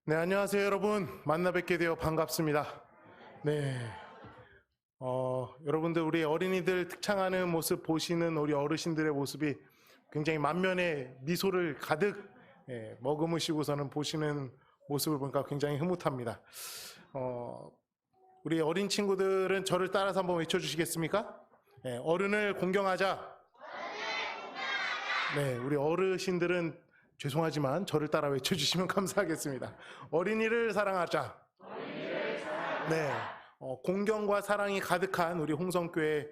네, 안녕하세요, 여러분. 만나 뵙게 되어 반갑습니다. 네, 여러분들 우리 어린이들 특창하는 모습 보시는 우리 어르신들의 모습이 굉장히 만면에 미소를 가득 머금으시고서는 보시는 모습을 보니까 굉장히 흐뭇합니다. 우리 어린 친구들은 저를 따라서 한번 외쳐주시겠습니까? 네, 어른을 공경하자. 네, 우리 어르신들은 죄송하지만 저를 따라 외쳐주시면 감사하겠습니다. 어린이를 사랑하자. 네, 공경과 사랑이 가득한 우리 홍성교회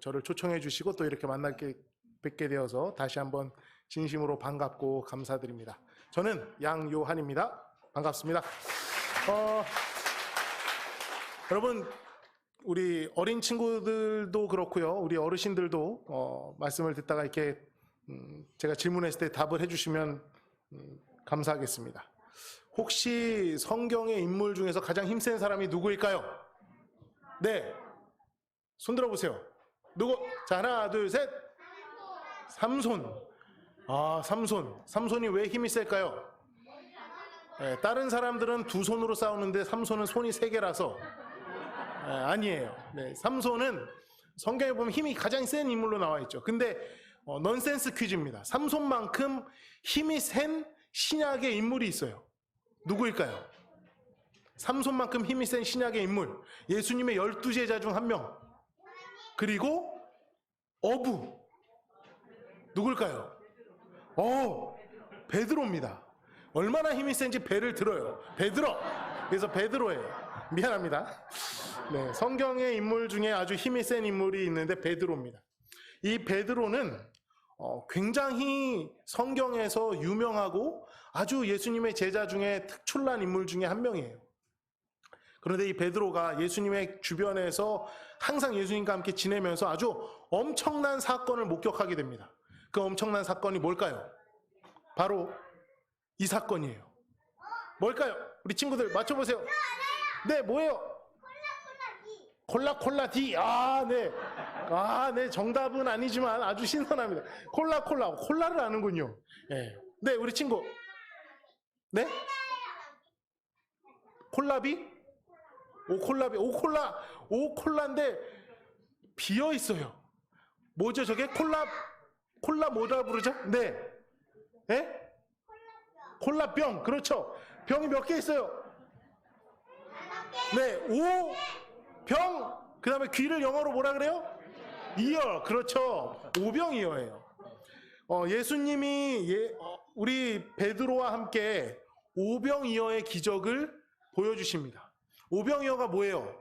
저를 초청해 주시고 또 이렇게 뵙게 되어서 다시 한번 진심으로 반갑고 감사드립니다. 저는 양요한입니다. 반갑습니다. 여러분, 우리 어린 친구들도 그렇고요. 우리 어르신들도 말씀을 듣다가 이렇게 제가 질문했을 때 답을 해주시면 감사하겠습니다. 혹시 성경의 인물 중에서 가장 힘센 사람이 누구일까요? 네, 손 들어보세요. 누구? 자, 하나, 둘, 셋. 삼손. 아, 삼손이 왜 힘이 셀까요? 네, 다른 사람들은 두 손으로 싸우는데 삼손은 손이 세 개라서 아니에요. 네, 삼손은 성경에 보면 힘이 가장 센 인물로 나와 있죠. 근데 넌센스 퀴즈입니다. 삼손만큼 힘이 센 신약의 인물이 있어요. 누구일까요? 삼손만큼 힘이 센 신약의 인물. 예수님의 12제자 중 한 명. 그리고 어부. 누굴까요? 베드로입니다. 얼마나 힘이 센지 배를 들어요. 베드로. 그래서 베드로예요. 미안합니다. 네, 성경의 인물 중에 아주 힘이 센 인물이 있는데 베드로입니다. 이 베드로는 굉장히 성경에서 유명하고 아주 예수님의 제자 중에 특출난 인물 중에 한 명이에요. 그런데 이 베드로가 예수님의 주변에서 항상 예수님과 함께 지내면서 아주 엄청난 사건을 목격하게 됩니다. 그 엄청난 사건이 뭘까요? 바로 이 사건이에요. 뭘까요? 우리 친구들 맞춰보세요. 네, 뭐예요? 콜라디. 네, 정답은 아니지만 아주 신선합니다. 콜라를 아는군요. 네, 우리 친구. 네? 콜라비? 오콜라인데 비어 있어요. 뭐죠, 저게? 콜라 뭐라 부르죠? 네. 콜라병. 그렇죠. 병이 몇 개 있어요? 네, 병, 그 다음에 귀를 영어로 뭐라 그래요? 이어. 그렇죠. 오병이어예요. 예수님이 우리 베드로와 함께 오병이어의 기적을 보여주십니다. 오병이어가 뭐예요?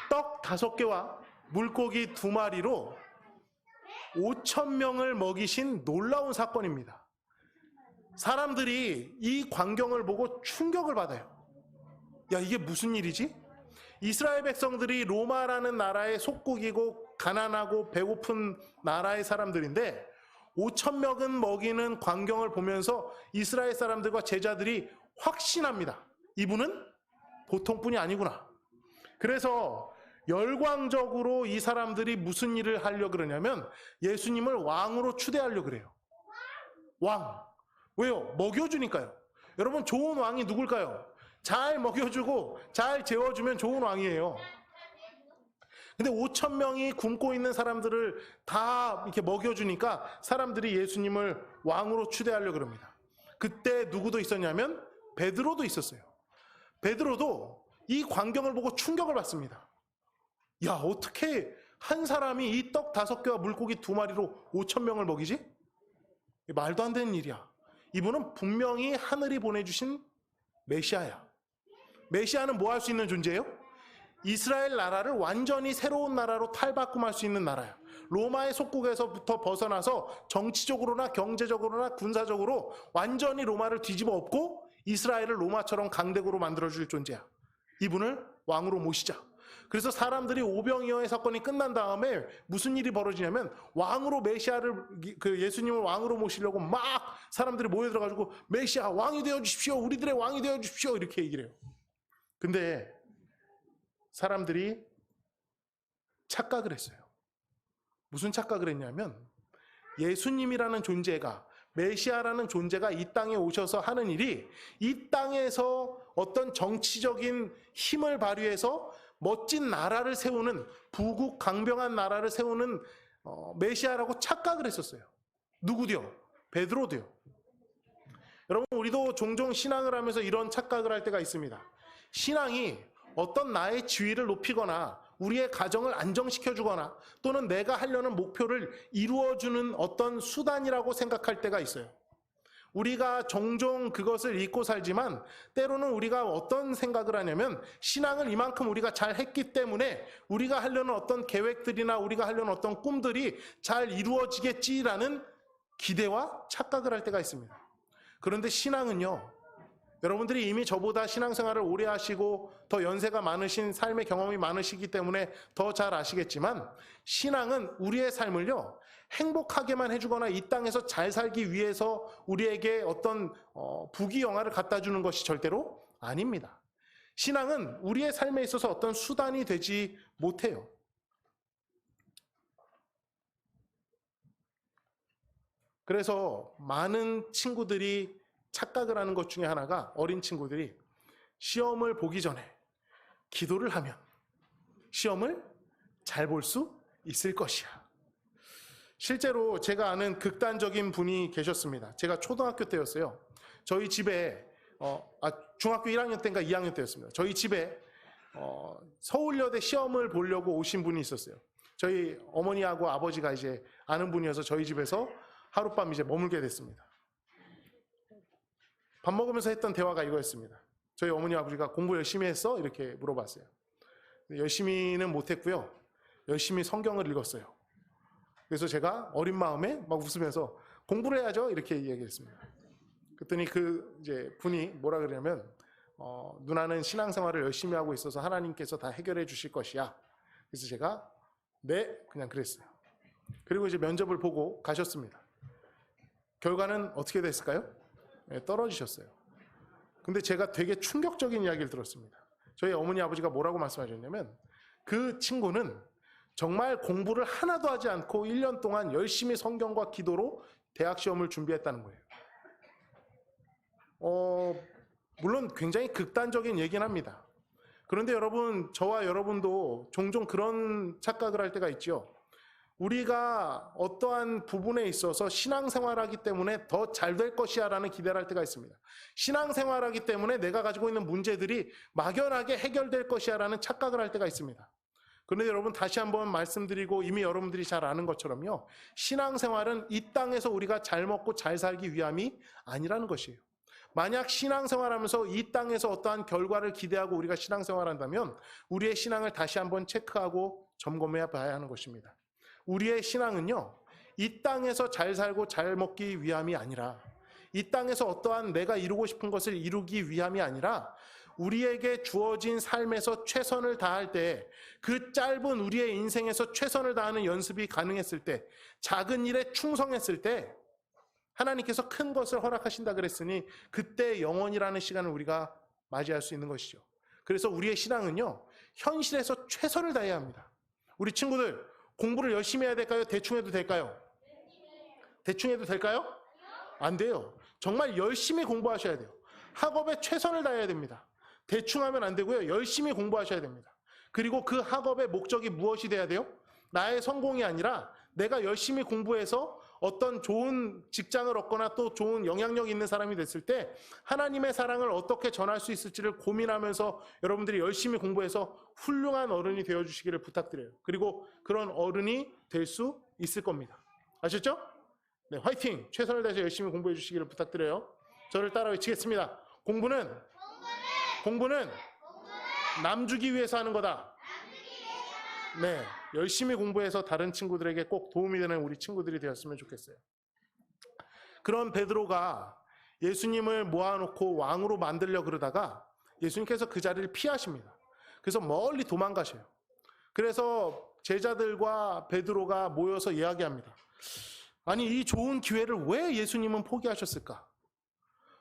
떡 5개와 물고기 2마리로 5,000명을 먹이신 놀라운 사건입니다. 사람들이 이 광경을 보고 충격을 받아요. 야, 이게 무슨 일이지? 이스라엘 백성들이 로마라는 나라의 속국이고 가난하고 배고픈 나라의 사람들인데 5,000명은 먹이는 광경을 보면서 이스라엘 사람들과 제자들이 확신합니다. 이분은 보통뿐이 아니구나. 그래서 열광적으로 이 사람들이 무슨 일을 하려고 그러냐면 예수님을 왕으로 추대하려고 그래요. 왕. 왜요? 먹여주니까요. 여러분, 좋은 왕이 누굴까요? 잘 먹여주고 잘 재워주면 좋은 왕이에요. 근데 5,000명이 굶고 있는 사람들을 다 이렇게 먹여주니까 사람들이 예수님을 왕으로 추대하려고 그럽니다. 그때 누구도 있었냐면 베드로도 있었어요. 베드로도 이 광경을 보고 충격을 받습니다. 야, 어떻게 한 사람이 이 떡 5개와 물고기 2마리로 5,000명을 먹이지? 말도 안 되는 일이야. 이분은 분명히 하늘이 보내주신 메시아야. 메시아는 뭐 할 수 있는 존재예요? 이스라엘 나라를 완전히 새로운 나라로 탈바꿈할 수 있는 나라야. 로마의 속국에서부터 벗어나서 정치적으로나 경제적으로나 군사적으로 완전히 로마를 뒤집어 엎고 이스라엘을 로마처럼 강대국으로 만들어줄 존재야. 이분을 왕으로 모시자. 그래서 사람들이 오병이어의 사건이 끝난 다음에 무슨 일이 벌어지냐면 왕으로 예수님을 왕으로 모시려고 막 사람들이 모여들어가지고 메시아 왕이 되어주십시오. 우리들의 왕이 되어주십시오. 이렇게 얘기를 해요. 근데 사람들이 착각을 했어요. 무슨 착각을 했냐면 예수님이라는 존재가 메시아라는 존재가 이 땅에 오셔서 하는 일이 이 땅에서 어떤 정치적인 힘을 발휘해서 멋진 나라를 세우는, 부국 강병한 나라를 세우는 메시아라고 착각을 했었어요. 누구도요? 베드로도요. 여러분, 우리도 종종 신앙을 하면서 이런 착각을 할 때가 있습니다. 신앙이 어떤 나의 지위를 높이거나 우리의 가정을 안정시켜주거나 또는 내가 하려는 목표를 이루어주는 어떤 수단이라고 생각할 때가 있어요. 우리가 종종 그것을 잊고 살지만 때로는 우리가 어떤 생각을 하냐면 신앙을 이만큼 우리가 잘 했기 때문에 우리가 하려는 어떤 계획들이나 우리가 하려는 어떤 꿈들이 잘 이루어지겠지라는 기대와 착각을 할 때가 있습니다. 그런데 신앙은요, 여러분들이 이미 저보다 신앙생활을 오래 하시고 더 연세가 많으신, 삶의 경험이 많으시기 때문에 더 잘 아시겠지만 신앙은 우리의 삶을요 행복하게만 해주거나 이 땅에서 잘 살기 위해서 우리에게 어떤 부귀영화를 갖다 주는 것이 절대로 아닙니다. 신앙은 우리의 삶에 있어서 어떤 수단이 되지 못해요. 그래서 많은 친구들이 착각을 하는 것 중에 하나가, 어린 친구들이 시험을 보기 전에 기도를 하면 시험을 잘 볼 수 있을 것이야. 실제로 제가 아는 극단적인 분이 계셨습니다. 제가 초등학교 때였어요. 저희 집에 중학교 1학년 때인가 2학년 때였습니다. 저희 집에 서울여대 시험을 보려고 오신 분이 있었어요. 저희 어머니하고 아버지가 이제 아는 분이어서 저희 집에서 하룻밤 이제 머물게 됐습니다. 밥 먹으면서 했던 대화가 이거였습니다. 저희 어머니 아버지가 공부 열심히 했어? 이렇게 물어봤어요. 열심히는 못했고요. 열심히 성경을 읽었어요. 그래서 제가 어린 마음에 막 웃으면서 공부를 해야죠 이렇게 얘기했습니다. 그랬더니 이제 분이 뭐라 그러냐면 누나는 신앙생활을 열심히 하고 있어서 하나님께서 다 해결해 주실 것이야. 그래서 제가 네 그냥 그랬어요. 그리고 이제 면접을 보고 가셨습니다. 결과는 어떻게 됐을까요? 네, 떨어지셨어요. 근데 제가 되게 충격적인 이야기를 들었습니다. 저희 어머니 아버지가 뭐라고 말씀하셨냐면 그 친구는 정말 공부를 하나도 하지 않고 1년 동안 열심히 성경과 기도로 대학 시험을 준비했다는 거예요. 물론 굉장히 극단적인 얘기는 합니다. 그런데 여러분, 저와 여러분도 종종 그런 착각을 할 때가 있죠. 우리가 어떠한 부분에 있어서 신앙생활하기 때문에 더 잘 될 것이야 라는 기대를 할 때가 있습니다. 신앙생활하기 때문에 내가 가지고 있는 문제들이 막연하게 해결될 것이야 라는 착각을 할 때가 있습니다. 그런데 여러분, 다시 한번 말씀드리고 이미 여러분들이 잘 아는 것처럼요, 신앙생활은 이 땅에서 우리가 잘 먹고 잘 살기 위함이 아니라는 것이에요. 만약 신앙생활하면서 이 땅에서 어떠한 결과를 기대하고 우리가 신앙생활한다면 우리의 신앙을 다시 한번 체크하고 점검해 봐야 하는 것입니다. 우리의 신앙은요, 이 땅에서 잘 살고 잘 먹기 위함이 아니라, 이 땅에서 어떠한 내가 이루고 싶은 것을 이루기 위함이 아니라 우리에게 주어진 삶에서 최선을 다할 때, 그 짧은 우리의 인생에서 최선을 다하는 연습이 가능했을 때, 작은 일에 충성했을 때 하나님께서 큰 것을 허락하신다 그랬으니 그때 영원이라는 시간을 우리가 맞이할 수 있는 것이죠. 그래서 우리의 신앙은요, 현실에서 최선을 다해야 합니다. 우리 친구들, 공부를 열심히 해야 될까요? 대충 해도 될까요? 대충 해도 될까요? 안 돼요. 정말 열심히 공부하셔야 돼요. 학업에 최선을 다해야 됩니다. 대충 하면 안 되고요. 열심히 공부하셔야 됩니다. 그리고 그 학업의 목적이 무엇이 돼야 돼요? 나의 성공이 아니라 내가 열심히 공부해서 어떤 좋은 직장을 얻거나 또 좋은 영향력 있는 사람이 됐을 때 하나님의 사랑을 어떻게 전할 수 있을지를 고민하면서 여러분들이 열심히 공부해서 훌륭한 어른이 되어주시기를 부탁드려요. 그리고 그런 어른이 될 수 있을 겁니다. 아셨죠? 네, 화이팅! 최선을 다해서 열심히 공부해 주시기를 부탁드려요. 저를 따라 외치겠습니다. 공부는 남 주기 위해서 하는 거다. 네, 열심히 공부해서 다른 친구들에게 꼭 도움이 되는 우리 친구들이 되었으면 좋겠어요. 그런 베드로가 예수님을 모아놓고 왕으로 만들려 그러다가 예수님께서 그 자리를 피하십니다. 그래서 멀리 도망가셔요. 그래서 제자들과 베드로가 모여서 이야기합니다. 아니, 이 좋은 기회를 왜 예수님은 포기하셨을까?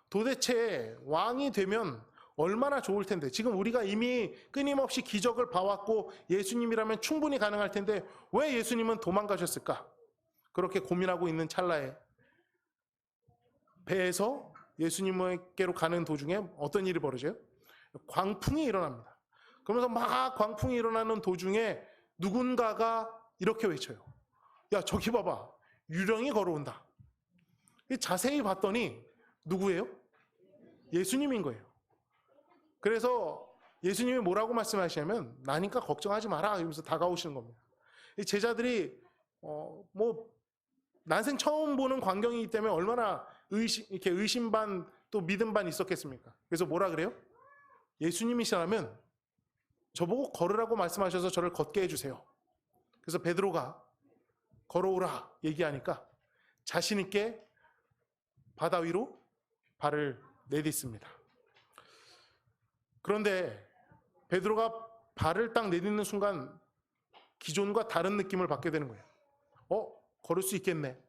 도대체 왕이 되면 얼마나 좋을 텐데, 지금 우리가 이미 끊임없이 기적을 봐왔고 예수님이라면 충분히 가능할 텐데 왜 예수님은 도망가셨을까? 그렇게 고민하고 있는 찰나에 배에서 예수님께로 가는 도중에 어떤 일이 벌어져요? 광풍이 일어납니다. 그러면서 막 광풍이 일어나는 도중에 누군가가 이렇게 외쳐요. 야, 저기 봐봐. 유령이 걸어온다. 자세히 봤더니 누구예요? 예수님인 거예요. 그래서 예수님이 뭐라고 말씀하시냐면 나니까 걱정하지 마라 이러면서 다가오시는 겁니다. 이 제자들이 뭐 난생 처음 보는 광경이기 때문에 얼마나 이렇게 의심 반 또 믿음 반 있었겠습니까? 그래서 뭐라 그래요? 예수님이시라면 저보고 걸으라고 말씀하셔서 저를 걷게 해주세요. 그래서 베드로가 걸어오라 얘기하니까 자신 있게 바다 위로 발을 내딛습니다. 그런데 베드로가 발을 딱 내딛는 순간 기존과 다른 느낌을 받게 되는 거예요. 걸을 수 있겠네.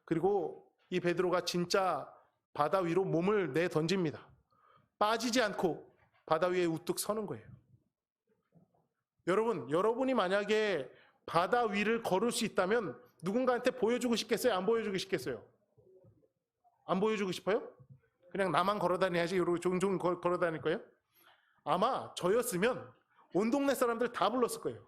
그리고 이 베드로가 진짜 바다 위로 몸을 내던집니다. 빠지지 않고 바다 위에 우뚝 서는 거예요. 여러분이 만약에 바다 위를 걸을 수 있다면 누군가한테 보여주고 싶겠어요? 안 보여주고 싶겠어요? 안 보여주고 싶어요? 그냥 나만 걸어다녀야지 이러고 종종 걸어다닐 거예요? 아마 저였으면 온 동네 사람들 다 불렀을 거예요.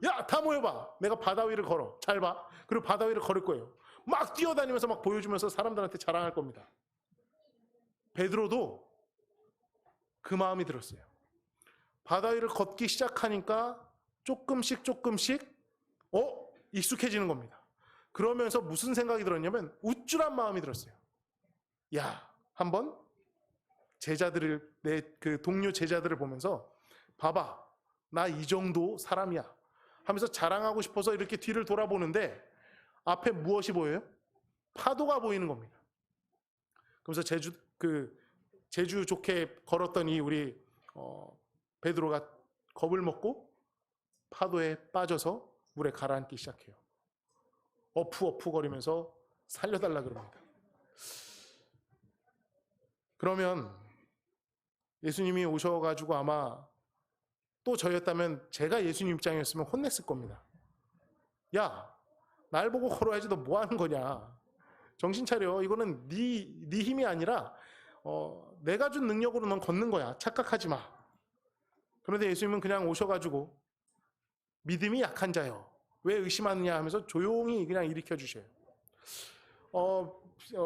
야, 다 모여봐. 내가 바다 위를 걸어. 잘 봐. 그리고 바다 위를 걸을 거예요. 막 뛰어다니면서 막 보여주면서 사람들한테 자랑할 겁니다. 베드로도 그 마음이 들었어요. 바다 위를 걷기 시작하니까 조금씩 익숙해지는 겁니다. 그러면서 무슨 생각이 들었냐면 우쭐한 마음이 들었어요. 야, 한번 내 그 동료 제자들을 보면서 봐봐, 나 이 정도 사람이야 하면서 자랑하고 싶어서 이렇게 뒤를 돌아보는데 앞에 무엇이 보여요? 파도가 보이는 겁니다. 그러면서 제주 좋게 걸었던 이 우리 베드로가 겁을 먹고 파도에 빠져서 물에 가라앉기 시작해요. 어푸거리면서 살려달라 그럽니다. 그러면 예수님이 오셔가지고 아마 또 저였다면 제가 예수님 입장이었으면 혼냈을 겁니다. 야, 날 보고 걸어야지 너 뭐 하는 거냐. 정신 차려. 이거는 네 힘이 아니라 내가 준 능력으로 넌 걷는 거야. 착각하지 마. 그런데 예수님은 그냥 오셔가지고 믿음이 약한 자요. 왜 의심하느냐 하면서 조용히 그냥 일으켜 주셔요.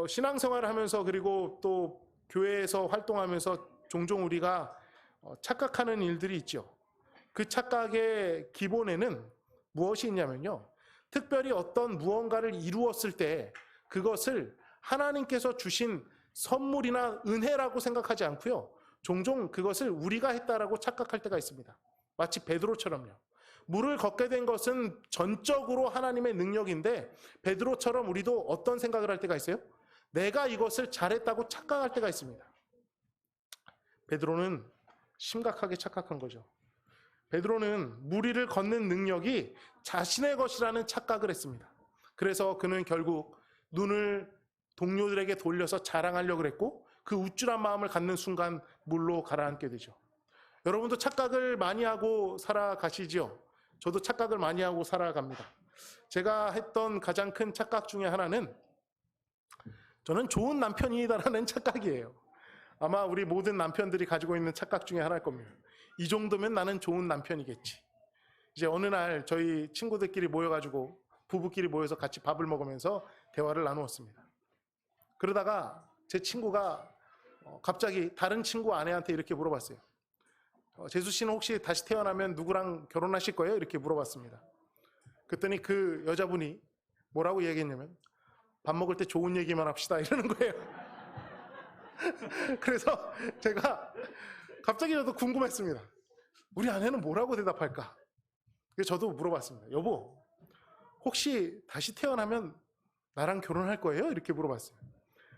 신앙생활을 하면서 그리고 또 교회에서 활동하면서 종종 우리가 착각하는 일들이 있죠. 그 착각의 기본에는 무엇이 있냐면요. 특별히 어떤 무언가를 이루었을 때 그것을 하나님께서 주신 선물이나 은혜라고 생각하지 않고요. 종종 그것을 우리가 했다라고 착각할 때가 있습니다. 마치 베드로처럼요. 물을 걷게 된 것은 전적으로 하나님의 능력인데 베드로처럼 우리도 어떤 생각을 할 때가 있어요? 내가 이것을 잘했다고 착각할 때가 있습니다. 베드로는 심각하게 착각한 거죠. 베드로는 물 위를 걷는 능력이 자신의 것이라는 착각을 했습니다. 그래서 그는 결국 눈을 동료들에게 돌려서 자랑하려고 했고 그 우쭐한 마음을 갖는 순간 물로 가라앉게 되죠. 여러분도 착각을 많이 하고 살아가시죠? 저도 착각을 많이 하고 살아갑니다. 제가 했던 가장 큰 착각 중에 하나는 저는 좋은 남편이다라는 착각이에요. 아마 우리 모든 남편들이 가지고 있는 착각 중에 하나일 겁니다. 이 정도면 나는 좋은 남편이겠지. 이제 어느 날 저희 친구들끼리 모여가지고 부부끼리 모여서 같이 밥을 먹으면서 대화를 나누었습니다. 그러다가 제 친구가 갑자기 다른 친구 아내한테 이렇게 물어봤어요. 재수 씨는 혹시 다시 태어나면 누구랑 결혼하실 거예요? 이렇게 물어봤습니다. 그랬더니 그 여자분이 뭐라고 얘기했냐면 밥 먹을 때 좋은 얘기만 합시다 이러는 거예요. 그래서 제가 갑자기 저도 궁금했습니다. 우리 아내는 뭐라고 대답할까? 그래서 저도 물어봤습니다. 여보, 혹시 다시 태어나면 나랑 결혼할 거예요? 이렇게 물어봤어요.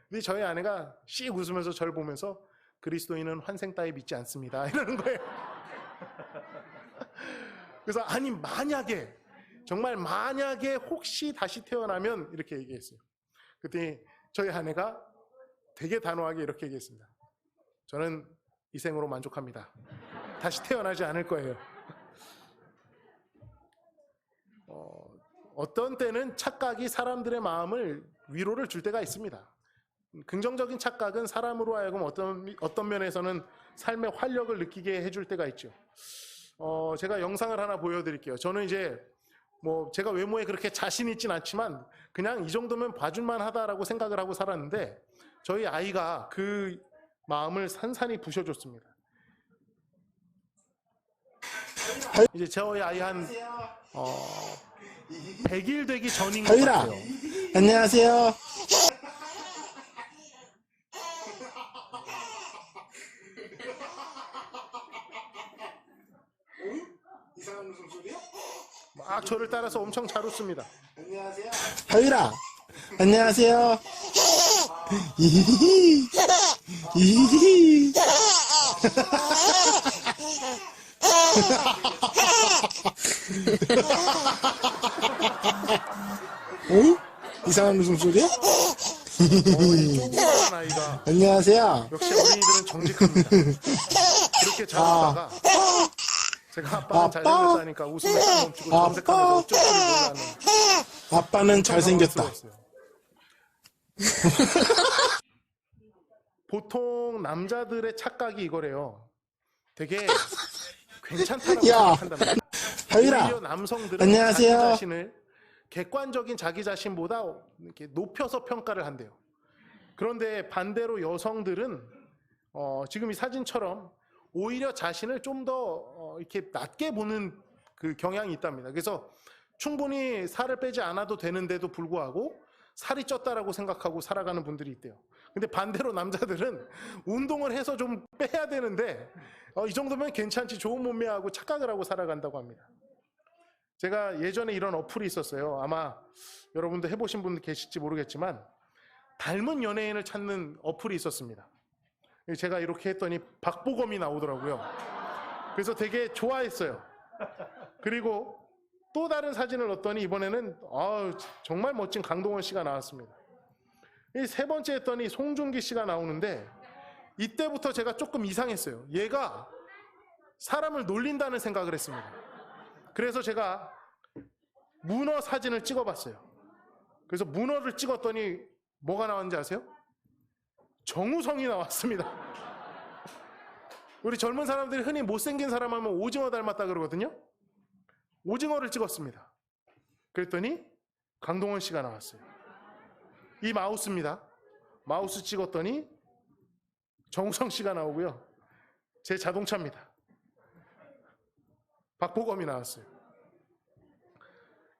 근데 저희 아내가 씩 웃으면서 저를 보면서 그리스도인은 환생 따위 믿지 않습니다 이러는 거예요. 그래서 아니 만약에 정말 만약에 혹시 다시 태어나면 이렇게 얘기했어요. 그때 저희 아내가 되게 단호하게 이렇게 얘기했습니다. 저는 이 생으로 만족합니다. 다시 태어나지 않을 거예요. 어떤 때는 착각이 사람들의 마음을 위로를 줄 때가 있습니다. 긍정적인 착각은 사람으로 하여금 어떤 면에서는 삶의 활력을 느끼게 해줄 때가 있죠. 제가 영상을 하나 보여드릴게요. 저는 이제 제가 외모에 그렇게 자신 있진 않지만 그냥 이 정도면 봐줄만 하다라고 생각을 하고 살았는데 저희 아이가 그 마음을 산산히 부셔줬습니다. 이제 저희 아이 한 100일 되기 전인 것 같아요. 안녕하세요. 이상한 웃음소리야? 막 저를 따라서 엄청 잘 웃습니다. 안녕하세요. 하율아. 안녕하세요. 이히히. 이히히. 응? 이상한 웃음소리야? 조그만 아이가 안녕하세요. 역시 어린이들은 정직합니다. 그렇게 잘 웃다가 제가 아빠는 잘생겼다니까 웃음을 딱 멈추고 정색하면서 어쩔 줄 몰라는 아빠는 잘생겼다. 보통 남자들의 착각이 이거래요. 되게 괜찮다라고 야, 생각한단 말이에요. 하율아. 오히려 남성들은 안녕하세요. 자기 자신을 객관적인 자기 자신보다 이렇게 높여서 평가를 한대요. 그런데 반대로 여성들은 지금 이 사진처럼 오히려 자신을 좀 더 이렇게 낮게 보는 그 경향이 있답니다. 그래서 충분히 살을 빼지 않아도 되는데도 불구하고 살이 쪘다라고 생각하고 살아가는 분들이 있대요. 근데 반대로 남자들은 운동을 해서 좀 빼야 되는데 이 정도면 괜찮지, 좋은 몸매하고 착각을 하고 살아간다고 합니다. 제가 예전에 이런 어플이 있었어요. 아마 여러분도 해보신 분들 계실지 모르겠지만 닮은 연예인을 찾는 어플이 있었습니다. 제가 이렇게 했더니 박보검이 나오더라고요. 그래서 되게 좋아했어요. 그리고 또 다른 사진을 넣었더니 이번에는 정말 멋진 강동원 씨가 나왔습니다. 이 세 번째 했더니 송중기 씨가 나오는데 이때부터 제가 조금 이상했어요. 얘가 사람을 놀린다는 생각을 했습니다. 그래서 제가 문어 사진을 찍어봤어요. 그래서 문어를 찍었더니 뭐가 나왔는지 아세요? 정우성이 나왔습니다. 우리 젊은 사람들이 흔히 못생긴 사람 하면 오징어 닮았다 그러거든요. 오징어를 찍었습니다. 그랬더니 강동원 씨가 나왔어요. 이 마우스입니다. 마우스 찍었더니 정우성 씨가 나오고요. 제 자동차입니다. 박보검이 나왔어요.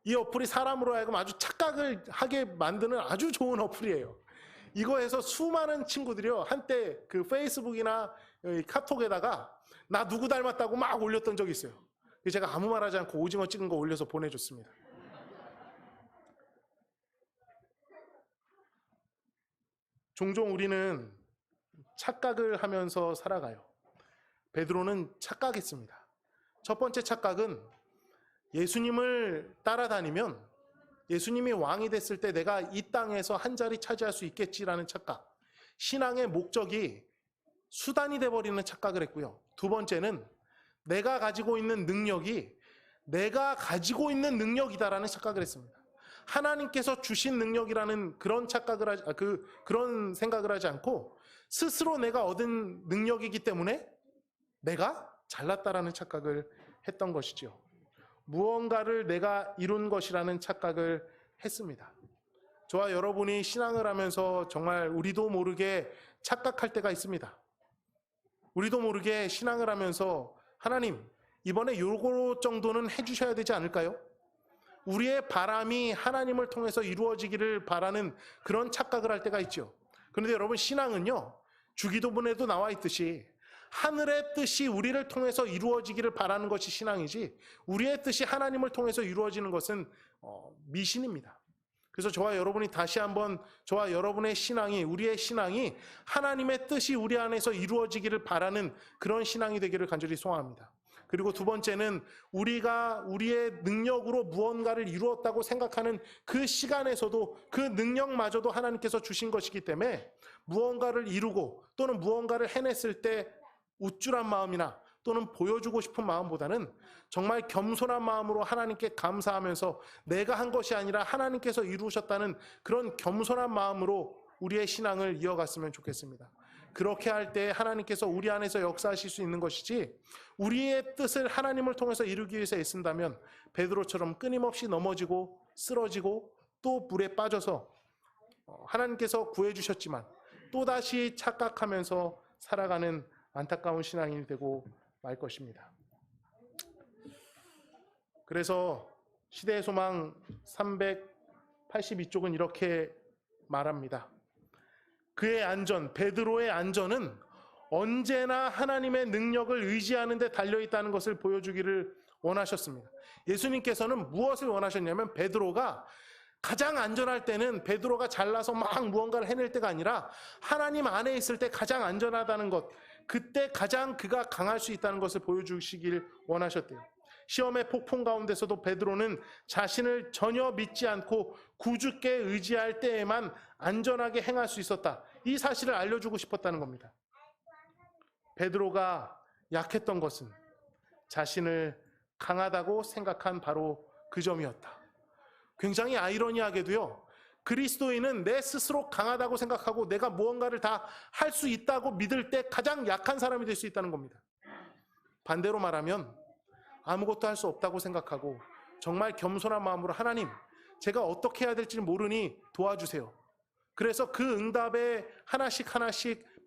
이 어플이 사람으로 하여금 아주 착각을 하게 만드는 아주 좋은 어플이에요. 이거에서 수많은 친구들이요, 한때 그 페이스북이나 카톡에다가 나 누구 닮았다고 막 올렸던 적이 있어요. 제가 아무 말 하지 않고 오징어 찍은 거 올려서 보내줬습니다. 종종 우리는 착각을 하면서 살아가요. 베드로는 착각했습니다. 첫 번째 착각은 예수님을 따라다니면 예수님이 왕이 됐을 때 내가 이 땅에서 한 자리 차지할 수 있겠지라는 착각. 신앙의 목적이 수단이 돼버리는 착각을 했고요. 두 번째는 내가 가지고 있는 능력이 내가 가지고 있는 능력이다라는 착각을 했습니다. 하나님께서 주신 능력이라는 그런 그런 생각을 하지 않고 스스로 내가 얻은 능력이기 때문에 내가 잘났다라는 착각을 했던 것이죠. 무언가를 내가 이룬 것이라는 착각을 했습니다. 저와 여러분이 신앙을 하면서 정말 우리도 모르게 착각할 때가 있습니다. 우리도 모르게 신앙을 하면서 하나님, 이번에 요거 정도는 해주셔야 되지 않을까요? 우리의 바람이 하나님을 통해서 이루어지기를 바라는 그런 착각을 할 때가 있죠. 그런데 여러분, 신앙은요, 주기도문에도 나와 있듯이 하늘의 뜻이 우리를 통해서 이루어지기를 바라는 것이 신앙이지, 우리의 뜻이 하나님을 통해서 이루어지는 것은 미신입니다. 그래서 저와 여러분이 다시 한번 저와 여러분의 신앙이, 우리의 신앙이 하나님의 뜻이 우리 안에서 이루어지기를 바라는 그런 신앙이 되기를 간절히 소원합니다. 그리고 두 번째는 우리가 우리의 능력으로 무언가를 이루었다고 생각하는 그 시간에서도 그 능력마저도 하나님께서 주신 것이기 때문에 무언가를 이루고 또는 무언가를 해냈을 때 우쭐한 마음이나 또는 보여주고 싶은 마음보다는 정말 겸손한 마음으로 하나님께 감사하면서 내가 한 것이 아니라 하나님께서 이루셨다는 그런 겸손한 마음으로 우리의 신앙을 이어갔으면 좋겠습니다. 그렇게 할 때 하나님께서 우리 안에서 역사하실 수 있는 것이지, 우리의 뜻을 하나님을 통해서 이루기 위해서 애쓴다면 베드로처럼 끊임없이 넘어지고 쓰러지고 또 물에 빠져서 하나님께서 구해주셨지만 또다시 착각하면서 살아가는 안타까운 신앙인이 되고 말 것입니다. 그래서 시대의 소망 382쪽은 이렇게 말합니다. 그의 안전, 베드로의 안전은 언제나 하나님의 능력을 의지하는 데 달려있다는 것을 보여주기를 원하셨습니다. 예수님께서는 무엇을 원하셨냐면, 베드로가 가장 안전할 때는 베드로가 잘나서 막 무언가를 해낼 때가 아니라 하나님 안에 있을 때 가장 안전하다는 것, 그때 가장 그가 강할 수 있다는 것을 보여주시길 원하셨대요. 시험의 폭풍 가운데서도 베드로는 자신을 전혀 믿지 않고 구주께 의지할 때에만 안전하게 행할 수 있었다. 이 사실을 알려주고 싶었다는 겁니다. 베드로가 약했던 것은 자신을 강하다고 생각한 바로 그 점이었다. 굉장히 아이러니하게도요, 그리스도인은 내 스스로 강하다고 생각하고 내가 무언가를 다 할 수 있다고 믿을 때 가장 약한 사람이 될 수 있다는 겁니다. 반대로 말하면 아무것도 할 수 없다고 생각하고 정말 겸손한 마음으로, 하나님, 제가 어떻게 해야 될지 모르니 도와주세요. 그래서 그 응답에 하나씩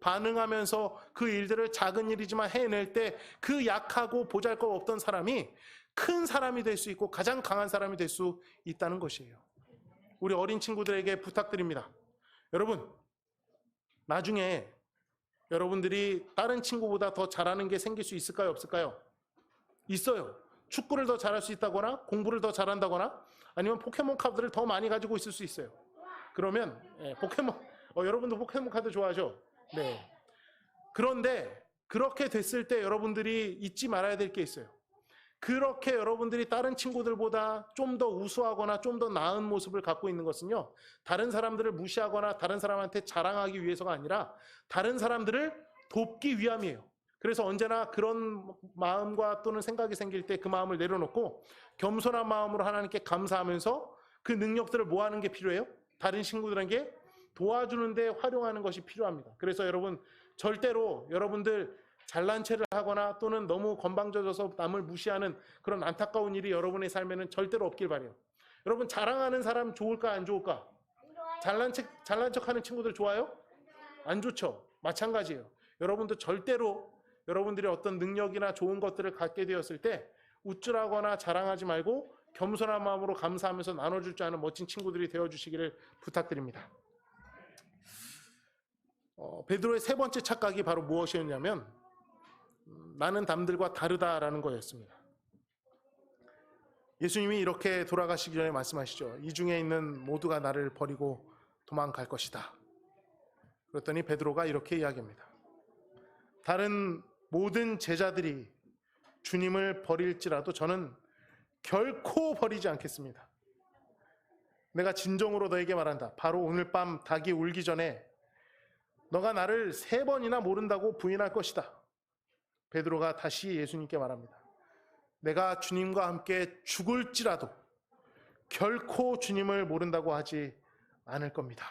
반응하면서 그 일들을 작은 일이지만 해낼 때 그 약하고 보잘것없던 사람이 큰 사람이 될 수 있고 가장 강한 사람이 될 수 있다는 것이에요. 우리 어린 친구들에게 부탁드립니다. 여러분, 나중에 여러분들이 다른 친구보다 더 잘하는 게 생길 수 있을까요? 없을까요? 있어요. 축구를 더 잘할 수 있다거나 공부를 더 잘한다거나 아니면 포켓몬 카드를 더 많이 가지고 있을 수 있어요. 그러면 여러분도 포켓몬 카드 좋아하죠? 네. 그런데 그렇게 됐을 때 여러분들이 잊지 말아야 될 게 있어요. 그렇게 여러분들이 다른 친구들보다 좀 더 우수하거나 좀 더 나은 모습을 갖고 있는 것은요, 다른 사람들을 무시하거나 다른 사람한테 자랑하기 위해서가 아니라 다른 사람들을 돕기 위함이에요. 그래서 언제나 그런 마음과 또는 생각이 생길 때 그 마음을 내려놓고 겸손한 마음으로 하나님께 감사하면서 그 능력들을 뭐 하는 게 필요해요? 다른 친구들에게 도와주는데 활용하는 것이 필요합니다. 그래서 여러분, 절대로 여러분들 잘난 체를 하거나 또는 너무 건방져져서 남을 무시하는 그런 안타까운 일이 여러분의 삶에는 절대로 없길 바라요. 여러분, 자랑하는 사람 좋을까 안 좋을까? 잘난 척하는 친구들 좋아요? 안 좋죠. 마찬가지예요. 여러분도 절대로 여러분들이 어떤 능력이나 좋은 것들을 갖게 되었을 때 우쭐하거나 자랑하지 말고 겸손한 마음으로 감사하면서 나눠줄 줄 아는 멋진 친구들이 되어주시기를 부탁드립니다. 베드로의 세 번째 착각이 바로 무엇이었냐면, 나는 남들과 다르다라는 거였습니다. 예수님이 이렇게 돌아가시기 전에 말씀하시죠. 이 중에 있는 모두가 나를 버리고 도망갈 것이다. 그랬더니 베드로가 이렇게 이야기합니다. 다른 모든 제자들이 주님을 버릴지라도 저는 결코 버리지 않겠습니다. 내가 진정으로 너에게 말한다. 바로 오늘 밤 닭이 울기 전에 너가 나를 3번이나 모른다고 부인할 것이다. 베드로가 다시 예수님께 말합니다. 내가 주님과 함께 죽을지라도 결코 주님을 모른다고 하지 않을 겁니다.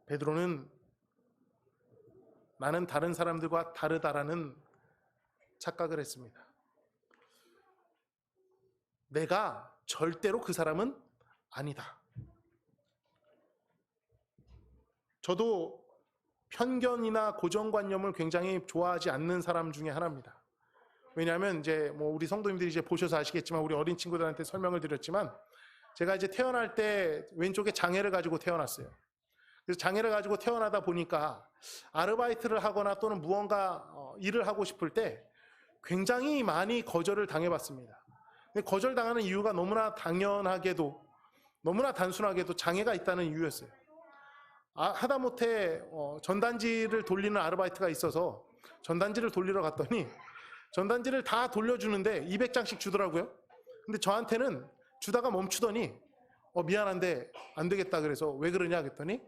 베드로는 나는 다른 사람들과 다르다라는 착각을 했습니다. 내가 절대로 그 사람은 아니다. 저도 편견이나 고정관념을 굉장히 좋아하지 않는 사람 중에 하나입니다. 왜냐하면 이제 우리 성도님들이 이제 보셔서 아시겠지만, 우리 어린 친구들한테 설명을 드렸지만, 제가 이제 태어날 때 왼쪽에 장애를 가지고 태어났어요. 그래서 장애를 가지고 태어나다 보니까 아르바이트를 하거나 또는 무언가 일을 하고 싶을 때 굉장히 많이 거절을 당해봤습니다. 근데 거절당하는 이유가 너무나 당연하게도, 너무나 단순하게도 장애가 있다는 이유였어요. 하다못해 전단지를 돌리는 아르바이트가 있어서 전단지를 돌리러 갔더니 전단지를 다 돌려주는데 200장씩 주더라고요. 근데 저한테는 주다가 멈추더니 미안한데 안 되겠다. 그래서 왜 그러냐 그랬더니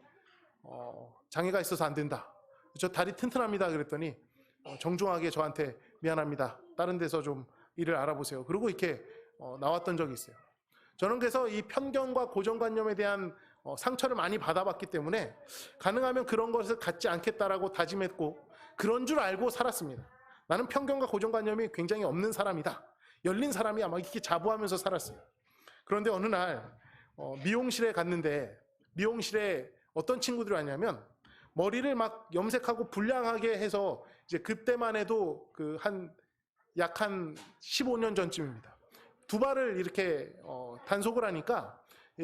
장애가 있어서 안 된다. 저 다리 튼튼합니다. 그랬더니 정중하게 저한테 미안합니다. 다른 데서 좀 일을 알아보세요. 그리고 이렇게 나왔던 적이 있어요. 저는 그래서 이 편견과 고정관념에 대한 상처를 많이 받아봤기 때문에 가능하면 그런 것을 갖지 않겠다라고 다짐했고 그런 줄 알고 살았습니다. 나는 편견과 고정관념이 굉장히 없는 사람이다. 열린 사람이야. 막 이렇게 자부하면서 살았어요. 그런데 어느 날 미용실에 갔는데 미용실에 어떤 친구들이 왔냐면 머리를 막 염색하고 불량하게 해서 이제 그때만 해도 약 한 15년 전쯤입니다. 두발을 이렇게 단속을 하니까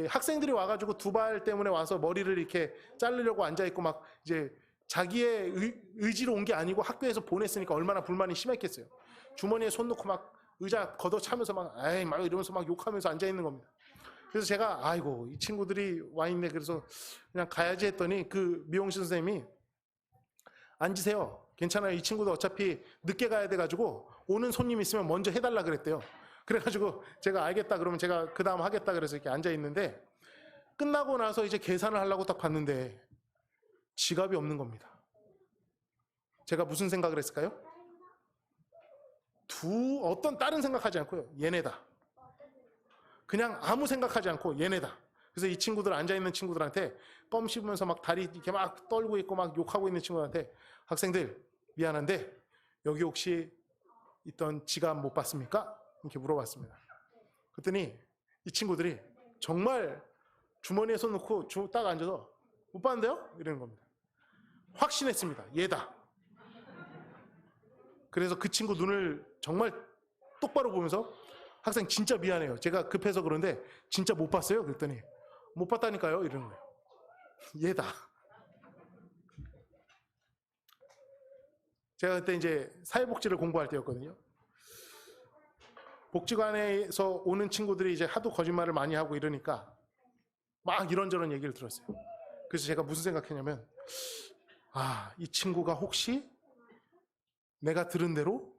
학생들이 와가지고 두발 때문에 와서 머리를 이렇게 자르려고 앉아있고 막 이제 자기의 의지로 온 게 아니고 학교에서 보냈으니까 얼마나 불만이 심했겠어요. 주머니에 손 넣고 막 의자 걷어차면서 막 에이 막 이러면서 막 욕하면서 앉아있는 겁니다. 그래서 제가 아이고 이 친구들이 와 있네. 그래서 그냥 가야지 했더니 그 미용실 선생님이 앉으세요. 괜찮아요. 이 친구도 어차피 늦게 가야 돼가지고 오는 손님 있으면 먼저 해달라 그랬대요. 그래가지고 제가 알겠다 그러면 제가 그 다음 하겠다 그래서 이렇게 앉아있는데 끝나고 나서 이제 계산을 하려고 딱 봤는데 지갑이 없는 겁니다. 제가 무슨 생각을 했을까요? 어떤 다른 생각하지 않고요. 얘네다. 그냥 아무 생각하지 않고 얘네다. 그래서 이 친구들 앉아있는 친구들한테 껌 씹으면서 막 다리 이렇게 막 떨고 있고 막 욕하고 있는 친구들한테 학생들 미안한데 여기 혹시 있던 지갑 못 봤습니까? 이렇게 물어봤습니다. 그랬더니 이 친구들이 정말 주머니에 손 넣고 딱 앉아서 못 봤는데요? 이러는 겁니다. 확신했습니다. 얘다. 그래서 그 친구 눈을 정말 똑바로 보면서 학생 진짜 미안해요. 제가 급해서 그런데 진짜 못 봤어요? 그랬더니 못 봤다니까요? 이러는 거예요. 얘다. 제가 그때 이제 사회복지를 공부할 때였거든요. 복지관에서 오는 친구들이 이제 하도 거짓말을 많이 하고 이러니까 막 이런저런 얘기를 들었어요. 그래서 제가 무슨 생각했냐면 이 친구가 혹시 내가 들은 대로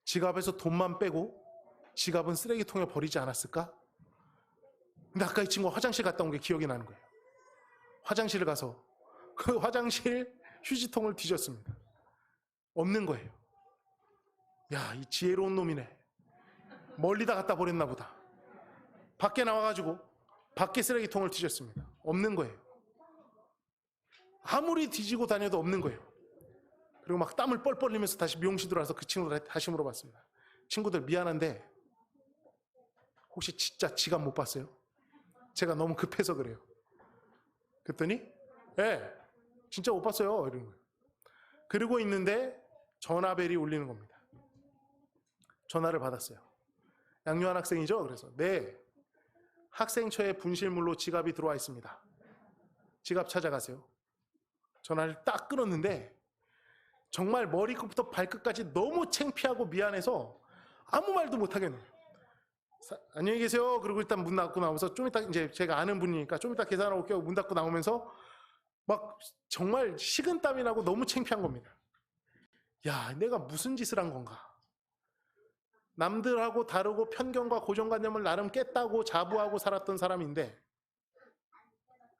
지갑에서 돈만 빼고 지갑은 쓰레기통에 버리지 않았을까? 근데 아까 이 친구가 화장실 갔다 온 게 기억이 나는 거예요. 화장실을 가서 그 화장실 휴지통을 뒤졌습니다. 없는 거예요. 야, 이 지혜로운 놈이네. 멀리다 갖다 버렸나 보다. 밖에 나와가지고 밖에 쓰레기통을 뒤졌습니다. 없는 거예요. 아무리 뒤지고 다녀도 없는 거예요. 그리고 막 땀을 뻘뻘 흘리면서 다시 미용실 들어와서 그 친구들한테 다시 물어봤습니다. 친구들 미안한데 혹시 진짜 지갑 못 봤어요? 제가 너무 급해서 그래요. 그랬더니 진짜 못 봤어요. 이러는 거예요. 그러고 있는데 전화벨이 울리는 겁니다. 전화를 받았어요. 양요한 학생이죠? 그래서 네, 학생처에 분실물로 지갑이 들어와 있습니다. 지갑 찾아가세요. 전화를 딱 끊었는데 정말 머리끝부터 발끝까지 너무 창피하고 미안해서 아무 말도 못 하겠네요. 안녕히 계세요. 그리고 일단 문 닫고 나오면서 좀 이따 이제 제가 아는 분이니까 좀 이따 계산하고 올게요. 문 닫고 나오면서 막 정말 식은땀이 나고 너무 창피한 겁니다. 야, 내가 무슨 짓을 한 건가? 남들하고 다르고 편견과 고정관념을 나름 깼다고 자부하고 살았던 사람인데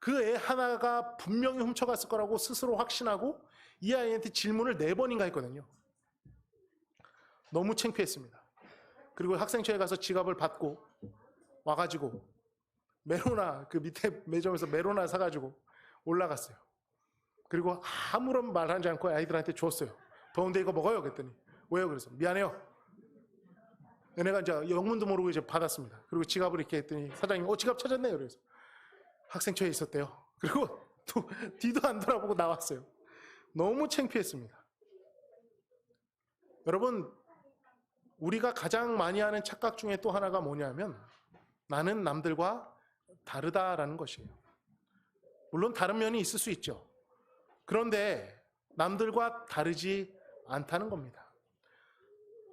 그 애 하나가 분명히 훔쳐갔을 거라고 스스로 확신하고 이 아이한테 질문을 4번인가 했거든요. 너무 창피했습니다. 그리고 학생처에 가서 지갑을 받고 와가지고 메로나 그 밑에 매점에서 메로나 사가지고 올라갔어요. 그리고 아무런 말 하지 않고 아이들한테 줬어요. 더운데 이거 먹어요. 그랬더니 왜요? 그래서 미안해요. 얘네가 이제 영문도 모르고 이제 받았습니다. 그리고 지갑을 이렇게 했더니 사장님이 지갑 찾았네요. 그래서 학생처에 있었대요. 그리고 또 뒤도 안 돌아보고 나왔어요. 너무 창피했습니다. 여러분, 우리가 가장 많이 하는 착각 중에 또 하나가 뭐냐면 나는 남들과 다르다라는 것이에요. 물론 다른 면이 있을 수 있죠. 그런데 남들과 다르지 않다는 겁니다.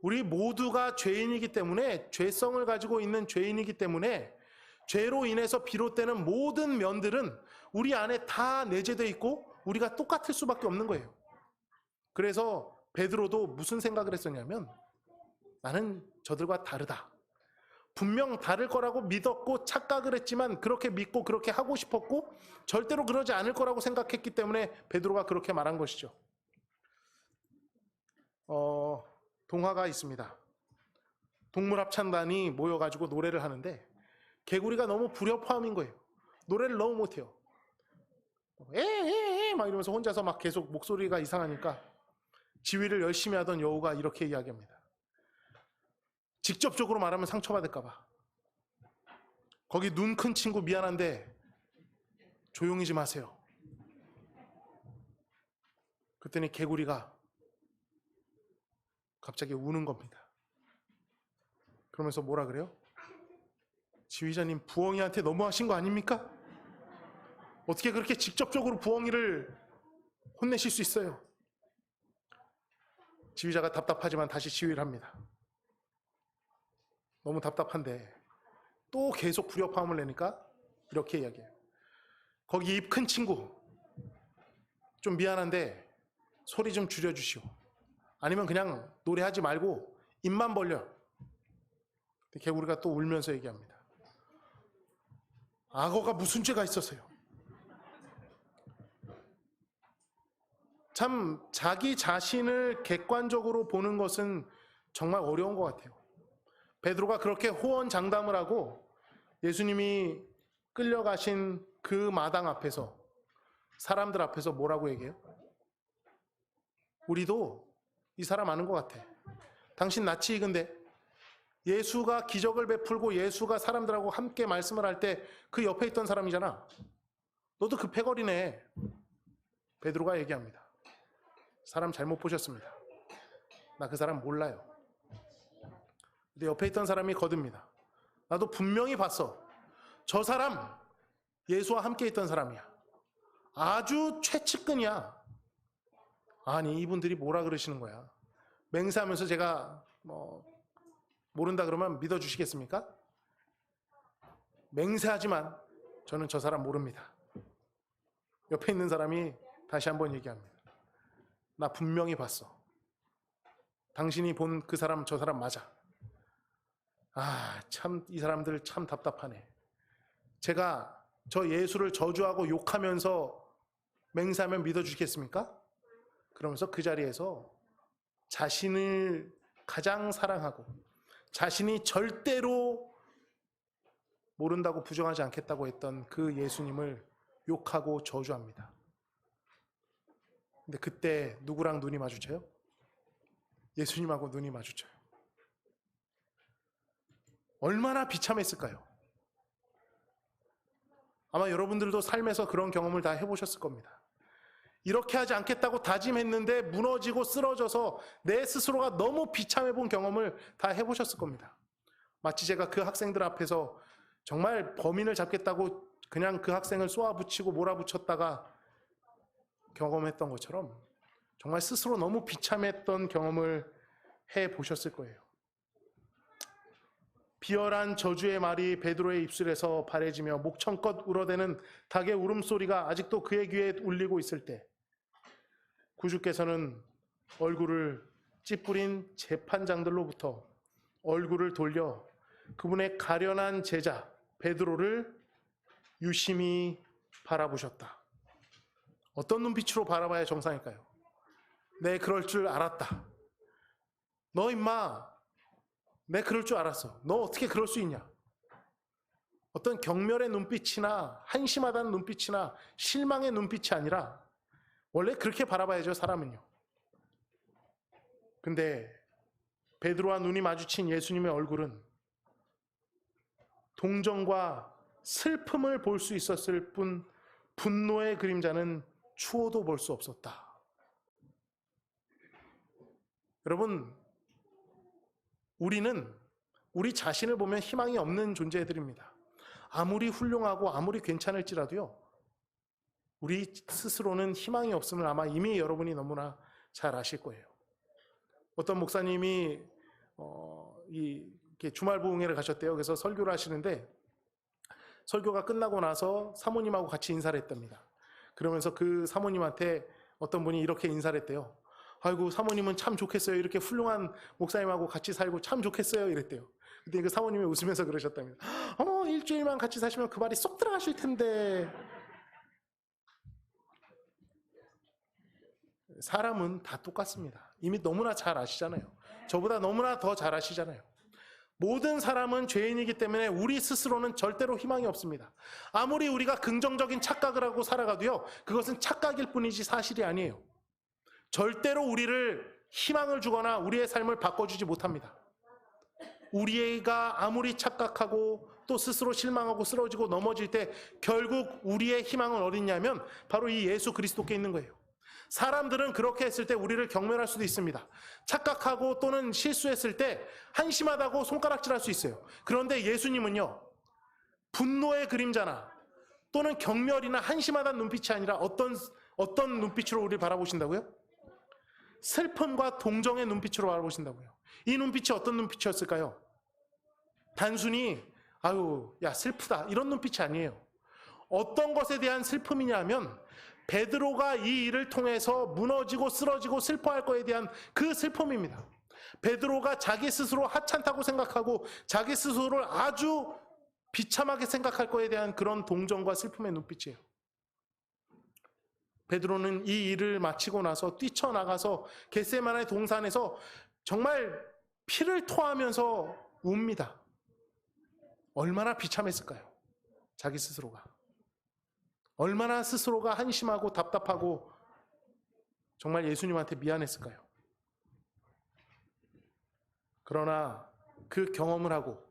우리 모두가 죄인이기 때문에 죄성을 가지고 있는 죄인이기 때문에 죄로 인해서 비롯되는 모든 면들은 우리 안에 다 내재되어 있고 우리가 똑같을 수밖에 없는 거예요. 그래서 베드로도 무슨 생각을 했었냐면 나는 저들과 다르다. 분명 다를 거라고 믿었고 착각을 했지만 그렇게 믿고 그렇게 하고 싶었고 절대로 그러지 않을 거라고 생각했기 때문에 베드로가 그렇게 말한 것이죠. 동화가 있습니다. 동물 합창단이 모여가지고 노래를 하는데 개구리가 너무 불협화음인 거예요. 노래를 너무 못해요. 에에에 막 이러면서 혼자서 막 계속 목소리가 이상하니까 지휘를 열심히 하던 여우가 이렇게 이야기합니다. 직접적으로 말하면 상처받을까 봐. 거기 눈 큰 친구 미안한데 조용히 좀 하세요. 그랬더니 개구리가 갑자기 우는 겁니다. 그러면서 뭐라 그래요? 지휘자님, 부엉이한테 너무하신 거 아닙니까? 어떻게 그렇게 직접적으로 부엉이를 혼내실 수 있어요? 지휘자가 답답하지만 다시 지휘를 합니다. 너무 답답한데 또 계속 불협화음을 내니까 이렇게 이야기해요. 거기 입 큰 친구, 좀 미안한데 소리 좀 줄여주시오. 아니면 그냥 노래하지 말고 입만 벌려. 개구리가 또 울면서 얘기합니다. 악어가 무슨 죄가 있어서요? 참 자기 자신을 객관적으로 보는 것은 정말 어려운 것 같아요. 베드로가 그렇게 호언장담을 하고 예수님이 끌려가신 그 마당 앞에서 사람들 앞에서 뭐라고 얘기해요? 우리도 이 사람 아는 것 같아. 당신 낯이 익은데 예수가 기적을 베풀고 예수가 사람들하고 함께 말씀을 할 때 그 옆에 있던 사람이잖아. 너도 그 패거리네. 베드로가 얘기합니다. 사람 잘못 보셨습니다. 나 그 사람 몰라요. 근데 옆에 있던 사람이 거듭니다. 나도 분명히 봤어. 저 사람 예수와 함께 있던 사람이야. 아주 최측근이야. 아니 이분들이 뭐라 그러시는 거야. 맹세하면서 제가 모른다 그러면 믿어주시겠습니까? 맹세하지만 저는 저 사람 모릅니다. 옆에 있는 사람이 다시 한번 얘기합니다. 나 분명히 봤어. 당신이 본 그 사람 저 사람 맞아. 아, 참 이 사람들 참 답답하네. 제가 저 예수를 저주하고 욕하면서 맹세하면 믿어주시겠습니까? 그러면서 그 자리에서 자신을 가장 사랑하고 자신이 절대로 모른다고 부정하지 않겠다고 했던 그 예수님을 욕하고 저주합니다. 근데 그때 누구랑 눈이 마주쳐요? 예수님하고 눈이 마주쳐요. 얼마나 비참했을까요? 아마 여러분들도 삶에서 그런 경험을 다 해보셨을 겁니다. 이렇게 하지 않겠다고 다짐했는데 무너지고 쓰러져서 내 스스로가 너무 비참해 본 경험을 다 해보셨을 겁니다. 마치 제가 그 학생들 앞에서 정말 범인을 잡겠다고 그냥 그 학생을 쏘아붙이고 몰아붙였다가 경험했던 것처럼 정말 스스로 너무 비참했던 경험을 해보셨을 거예요. 비열한 저주의 말이 베드로의 입술에서 바래지며 목청껏 울어대는 닭의 울음소리가 아직도 그의 귀에 울리고 있을 때 구주께서는 얼굴을 찌푸린 재판장들로부터 얼굴을 돌려 그분의 가련한 제자 베드로를 유심히 바라보셨다. 어떤 눈빛으로 바라봐야 정상일까요? 내 그럴 줄 알았다. 너 임마, 내 그럴 줄 알았어. 너 어떻게 그럴 수 있냐? 어떤 경멸의 눈빛이나 한심하다는 눈빛이나 실망의 눈빛이 아니라 원래 그렇게 바라봐야죠, 사람은요. 근데 베드로와 눈이 마주친 예수님의 얼굴은 동정과 슬픔을 볼 수 있었을 뿐 분노의 그림자는 추호도 볼 수 없었다. 여러분, 우리는 우리 자신을 보면 희망이 없는 존재들입니다. 아무리 훌륭하고 아무리 괜찮을지라도요, 우리 스스로는 희망이 없음을 아마 이미 여러분이 너무나 잘 아실 거예요. 어떤 목사님이 이렇게 주말 부흥회를 가셨대요. 그래서 설교를 하시는데 설교가 끝나고 나서 사모님하고 같이 인사를 했답니다. 그러면서 그 사모님한테 어떤 분이 이렇게 인사를 했대요. 아이고, 사모님은 참 좋겠어요. 이렇게 훌륭한 목사님하고 같이 살고 참 좋겠어요. 이랬대요. 근데 그 사모님이 웃으면서 그러셨답니다. 일주일만 같이 사시면 그 말이 쏙 들어가실 텐데. 사람은 다 똑같습니다. 이미 너무나 잘 아시잖아요. 저보다 너무나 더 잘 아시잖아요. 모든 사람은 죄인이기 때문에 우리 스스로는 절대로 희망이 없습니다. 아무리 우리가 긍정적인 착각을 하고 살아가도요, 그것은 착각일 뿐이지 사실이 아니에요. 절대로 우리를 희망을 주거나 우리의 삶을 바꿔주지 못합니다. 우리가 아무리 착각하고 또 스스로 실망하고 쓰러지고 넘어질 때 결국 우리의 희망은 어딨냐면 바로 이 예수 그리스도께 있는 거예요. 사람들은 그렇게 했을 때 우리를 경멸할 수도 있습니다. 착각하고 또는 실수했을 때 한심하다고 손가락질할 수 있어요. 그런데 예수님은요, 분노의 그림자나 또는 경멸이나 한심하다는 눈빛이 아니라 어떤 눈빛으로 우리를 바라보신다고요? 슬픔과 동정의 눈빛으로 바라보신다고요. 이 눈빛이 어떤 눈빛이었을까요? 단순히 아유 야 슬프다 이런 눈빛이 아니에요. 어떤 것에 대한 슬픔이냐면 베드로가 이 일을 통해서 무너지고 쓰러지고 슬퍼할 거에 대한 그 슬픔입니다. 베드로가 자기 스스로 하찮다고 생각하고 자기 스스로를 아주 비참하게 생각할 거에 대한 그런 동정과 슬픔의 눈빛이에요. 베드로는 이 일을 마치고 나서 뛰쳐나가서 겟세마네 동산에서 정말 피를 토하면서 웁니다. 얼마나 비참했을까요? 자기 스스로가. 얼마나 스스로가 한심하고 답답하고 정말 예수님한테 미안했을까요? 그러나 그 경험을 하고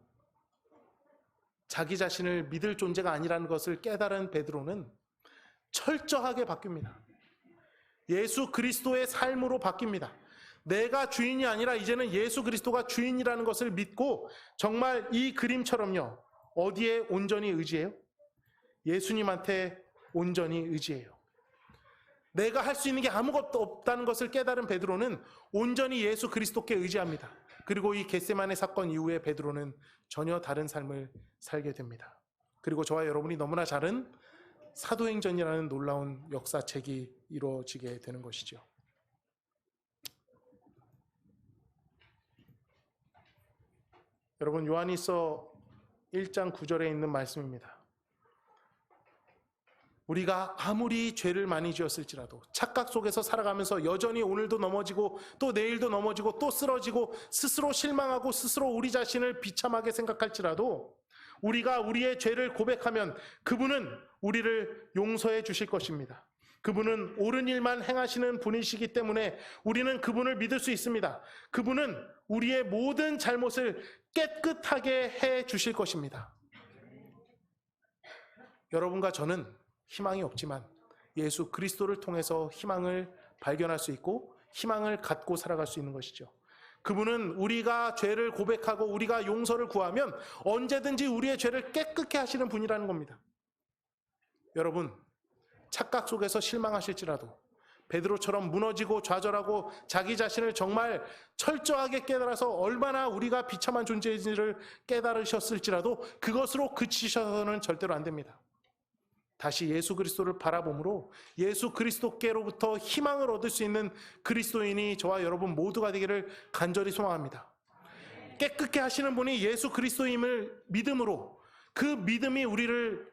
자기 자신을 믿을 존재가 아니라는 것을 깨달은 베드로는 철저하게 바뀝니다. 예수 그리스도의 삶으로 바뀝니다. 내가 주인이 아니라 이제는 예수 그리스도가 주인이라는 것을 믿고 정말 이 그림처럼요. 어디에 온전히 의지해요? 예수님한테 온전히 의지해요. 내가 할 수 있는 게 아무것도 없다는 것을 깨달은 베드로는 온전히 예수 그리스도께 의지합니다. 그리고 이 겟세마네 사건 이후에 베드로는 전혀 다른 삶을 살게 됩니다. 그리고 저와 여러분이 너무나 잘 아는 사도행전이라는 놀라운 역사책이 이루어지게 되는 것이죠. 여러분, 요한일서 1장 9절에 있는 말씀입니다. 우리가 아무리 죄를 많이 지었을지라도 착각 속에서 살아가면서 여전히 오늘도 넘어지고 또 내일도 넘어지고 또 쓰러지고 스스로 실망하고 스스로 우리 자신을 비참하게 생각할지라도 우리가 우리의 죄를 고백하면 그분은 우리를 용서해 주실 것입니다. 그분은 옳은 일만 행하시는 분이시기 때문에 우리는 그분을 믿을 수 있습니다. 그분은 우리의 모든 잘못을 깨끗하게 해 주실 것입니다. 여러분과 저는 희망이 없지만 예수 그리스도를 통해서 희망을 발견할 수 있고 희망을 갖고 살아갈 수 있는 것이죠. 그분은 우리가 죄를 고백하고 우리가 용서를 구하면 언제든지 우리의 죄를 깨끗게 하시는 분이라는 겁니다. 여러분, 착각 속에서 실망하실지라도 베드로처럼 무너지고 좌절하고 자기 자신을 정말 철저하게 깨달아서 얼마나 우리가 비참한 존재인지를 깨달으셨을지라도 그것으로 그치셔서는 절대로 안 됩니다. 다시 예수 그리스도를 바라봄으로 예수 그리스도께로부터 희망을 얻을 수 있는 그리스도인이 저와 여러분 모두가 되기를 간절히 소망합니다. 깨끗게 하시는 분이 예수 그리스도임을 믿음으로 그 믿음이 우리를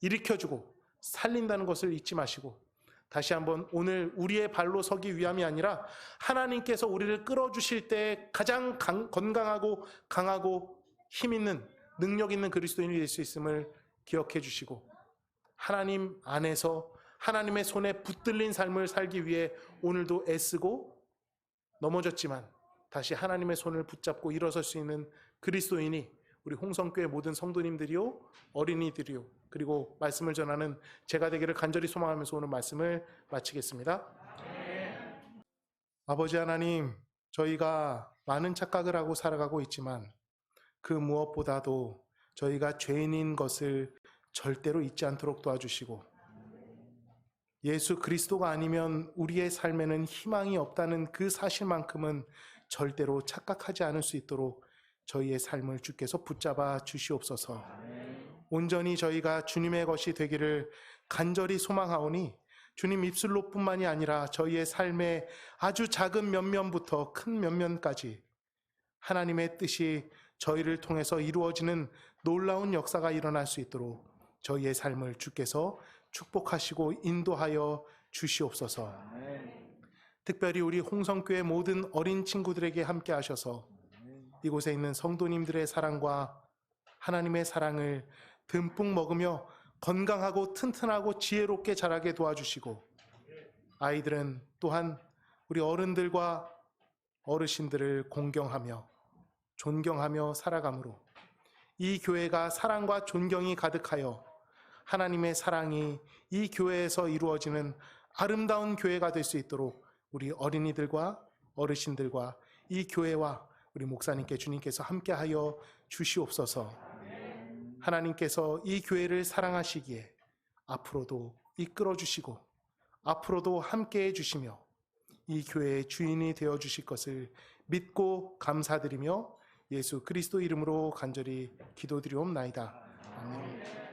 일으켜주고 살린다는 것을 잊지 마시고 다시 한번 오늘 우리의 발로 서기 위함이 아니라 하나님께서 우리를 끌어주실 때 가장 건강하고 강하고 힘있는 능력 있는 그리스도인이 될 수 있음을 기억해 주시고 하나님 안에서 하나님의 손에 붙들린 삶을 살기 위해 오늘도 애쓰고 넘어졌지만 다시 하나님의 손을 붙잡고 일어설 수 있는 그리스도인이 우리 홍성교회 모든 성도님들이요 어린이들이요 그리고 말씀을 전하는 제가 되기를 간절히 소망하면서 오늘 말씀을 마치겠습니다. 아버지 하나님, 저희가 많은 착각을 하고 살아가고 있지만 그 무엇보다도 저희가 죄인인 것을 절대로 잊지 않도록 도와주시고 예수 그리스도가 아니면 우리의 삶에는 희망이 없다는 그 사실만큼은 절대로 착각하지 않을 수 있도록 저희의 삶을 주께서 붙잡아 주시옵소서. 온전히 저희가 주님의 것이 되기를 간절히 소망하오니 주님 입술로 뿐만이 아니라 저희의 삶의 아주 작은 면면부터 큰 면면까지 하나님의 뜻이 저희를 통해서 이루어지는 놀라운 역사가 일어날 수 있도록 저희의 삶을 주께서 축복하시고 인도하여 주시옵소서. 특별히 우리 홍성교회 모든 어린 친구들에게 함께 하셔서 이곳에 있는 성도님들의 사랑과 하나님의 사랑을 듬뿍 먹으며 건강하고 튼튼하고 지혜롭게 자라게 도와주시고, 아이들은 또한 우리 어른들과 어르신들을 공경하며 존경하며 살아가므로 이 교회가 사랑과 존경이 가득하여 하나님의 사랑이 이 교회에서 이루어지는 아름다운 교회가 될 수 있도록 우리 어린이들과 어르신들과 이 교회와 우리 목사님께 주님께서 함께하여 주시옵소서. 하나님께서 이 교회를 사랑하시기에 앞으로도 이끌어 주시고 앞으로도 함께해 주시며 이 교회의 주인이 되어 주실 것을 믿고 감사드리며 예수 그리스도 이름으로 간절히 기도드리옵나이다. 아멘.